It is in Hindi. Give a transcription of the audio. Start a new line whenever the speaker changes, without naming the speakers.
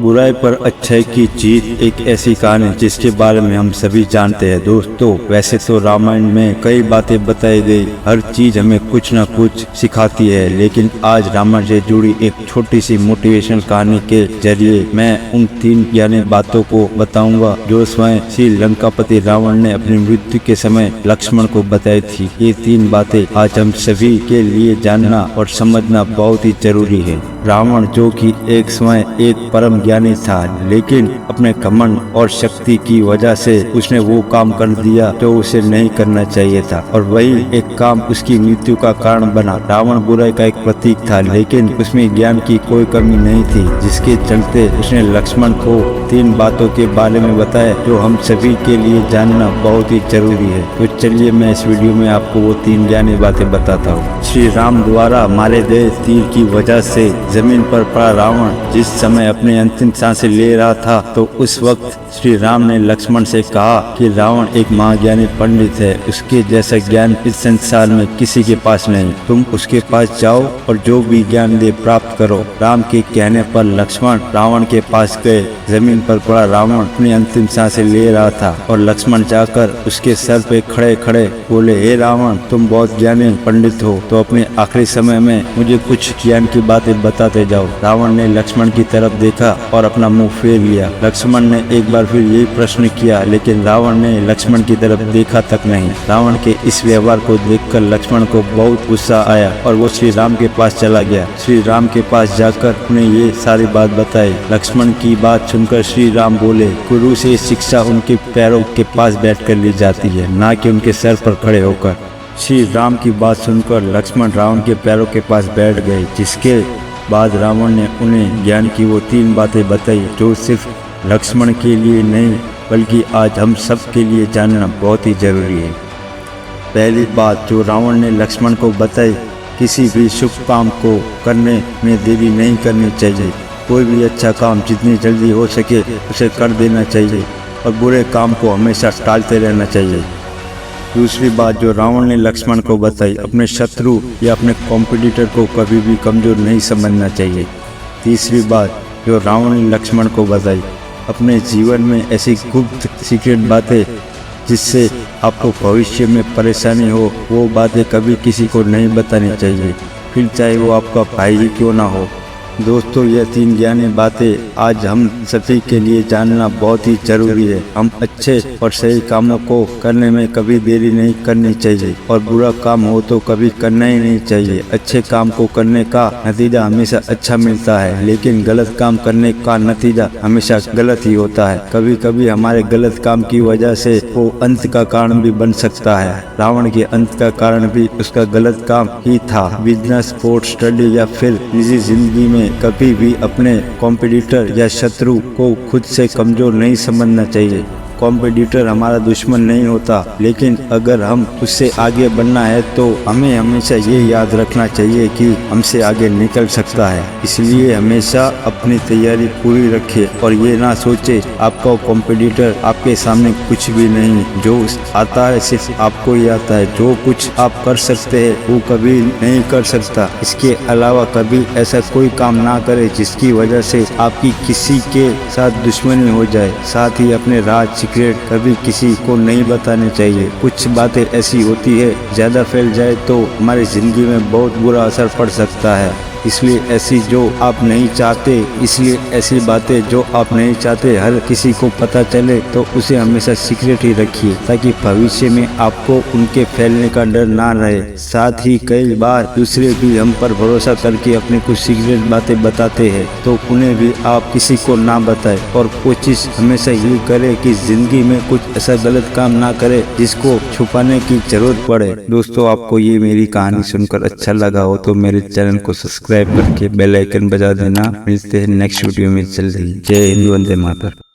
बुराई पर अच्छाई की जीत एक ऐसी कहानी जिसके बारे में हम सभी जानते हैं। दोस्तों, वैसे तो रामायण में कई बातें बताई गई, हर चीज हमें कुछ न कुछ सिखाती है, लेकिन आज रामायण से जुड़ी एक छोटी सी मोटिवेशनल कहानी के जरिए मैं उन 3 ज्ञानी बातों को बताऊंगा जो स्वयं श्री लंकापति रावण ने अपनी मृत्यु के समय लक्ष्मण को बताई थी। ये 3 बातें आज हम सभी के लिए जानना और समझना बहुत ही जरूरी है। रावण, जो कि एक समय एक परम ज्ञानी था, लेकिन अपने घमंड और शक्ति की वजह से उसने वो काम कर दिया जो उसे नहीं करना चाहिए था, और वही एक काम उसकी मृत्यु का कारण बना। रावण बुराई का एक प्रतीक था, लेकिन उसमें ज्ञान की कोई कमी नहीं थी, जिसके चलते उसने लक्ष्मण को 3 बातों के बारे में बताया जो हम सभी के लिए जानना बहुत ही जरूरी है। तो चलिए मैं इस वीडियो में आपको वो 3 ज्ञानी बातें बताता हूँ। श्री राम द्वारा मारे गए तीर की वजह से जमीन पर पड़ा रावण जिस समय अपने अंतिम सांसें ले रहा था, तो उस वक्त श्री राम ने लक्ष्मण से कहा कि रावण एक महाज्ञानी पंडित है, उसके जैसा ज्ञान इस संसार में किसी के पास नहीं। तुम उसके पास जाओ और जो भी ज्ञान दे प्राप्त करो। राम के कहने पर लक्ष्मण रावण के पास गए। जमीन पर पड़ा रावण अपनी अंतिम सांसें ले रहा था और लक्ष्मण जाकर उसके सर पे खड़े खड़े बोले, हे रावण, तुम बहुत ज्ञानी पंडित हो, तो अपने आखिरी समय में मुझे कुछ ज्ञान की बातें बताते जाओ। रावण ने लक्ष्मण की तरफ देखा और अपना मुंह फेर लिया। लक्ष्मण ने एक बार फिर यही प्रश्न किया, लेकिन रावण ने लक्ष्मण की तरफ देखा तक नहीं। रावण के इस व्यवहार को देखकर लक्ष्मण को बहुत गुस्सा आया और वो श्री राम के पास चला गया। श्री राम के पास जाकर उन्हें ये सारी बात बताई। लक्ष्मण की बात सुनकर श्री राम बोले, गुरु से शिक्षा उनके पैरों के पास बैठकर ली जाती है, ना कि उनके सर पर खड़े होकर। श्री राम की बात सुनकर लक्ष्मण रावण के पैरों के पास बैठ गए, जिसके बाद रावण ने उन्हें ज्ञान की वो 3 बातें बताई जो सिर्फ लक्ष्मण के लिए नहीं बल्कि आज हम सब के लिए जानना बहुत ही जरूरी है। पहली बात जो रावण ने लक्ष्मण को बताई, किसी भी शुभ काम को करने में देरी नहीं करनी चाहिए। कोई भी अच्छा काम जितनी जल्दी हो सके उसे कर देना चाहिए और बुरे काम को हमेशा टालते रहना चाहिए। दूसरी बात जो रावण ने लक्ष्मण को बताई, अपने शत्रु या अपने कॉम्पिटिटर को कभी भी कमजोर नहीं समझना चाहिए। तीसरी बात जो रावण ने लक्ष्मण को बताई, अपने जीवन में ऐसी गुप्त सीक्रेट बातें जिससे आपको भविष्य में परेशानी हो, वो बातें कभी किसी को नहीं बतानी चाहिए, फिर चाहे वो आपका भाई ही क्यों ना हो। दोस्तों, यह 3 ज्ञानी बातें आज हम सभी के लिए जानना बहुत ही जरूरी है। हम अच्छे और सही कामों को करने में कभी देरी नहीं करनी चाहिए और बुरा काम हो तो कभी करना ही नहीं चाहिए। अच्छे काम को करने का नतीजा हमेशा अच्छा मिलता है, लेकिन गलत काम करने का नतीजा हमेशा गलत ही होता है। कभी कभी हमारे गलत काम की वजह से वो अंत का कारण भी बन सकता है। रावण के अंत का कारण भी उसका गलत काम ही था। बिजनेस, स्पोर्ट्स, स्टडी या फिर निजी जिंदगी में कभी भी अपने कॉम्पिटिटर या शत्रु को खुद से कमजोर नहीं समझना चाहिए। कॉम्पिटिटर हमारा दुश्मन नहीं होता, लेकिन अगर हम उससे आगे बढ़ना है तो हमें हमेशा ये याद रखना चाहिए कि हमसे आगे निकल सकता है। इसलिए हमेशा अपनी तैयारी पूरी रखें और ये ना सोचे आपका कॉम्पिटिटर आपके सामने कुछ भी नहीं। जो आता है सिर्फ आपको ही आता है। जो कुछ आप कर सकते हैं वो कभी नहीं कर सकता। इसके अलावा कभी ऐसा कोई काम ना करे जिसकी वजह से आपकी किसी के साथ दुश्मनी हो जाए। साथ ही अपने राज सीक्रेट कभी किसी को नहीं बताने चाहिए। कुछ बातें ऐसी होती है, ज्यादा फैल जाए तो हमारी जिंदगी में बहुत बुरा असर पड़ सकता है। इसलिए ऐसी बातें जो आप नहीं चाहते हर किसी को पता चले, तो उसे हमेशा सीक्रेट ही रखिए, ताकि भविष्य में आपको उनके फैलने का डर ना रहे। साथ ही कई बार दूसरे भी हम पर भरोसा करके अपनी कुछ सीक्रेट बातें बताते हैं, तो उन्हें भी आप किसी को ना बताएं और कोशिश हमेशा ये करें कि जिंदगी में कुछ ऐसा गलत काम ना करे जिसको छुपाने की जरूरत पड़े। दोस्तों, आपको ये मेरी कहानी सुनकर अच्छा लगा हो तो मेरे चैनल को सब्सक्राइब करके बेल आइकन बजा देना। मिलते हैं नेक्स्ट वीडियो में जल्दी। जय हिंद, वंदे मातरम।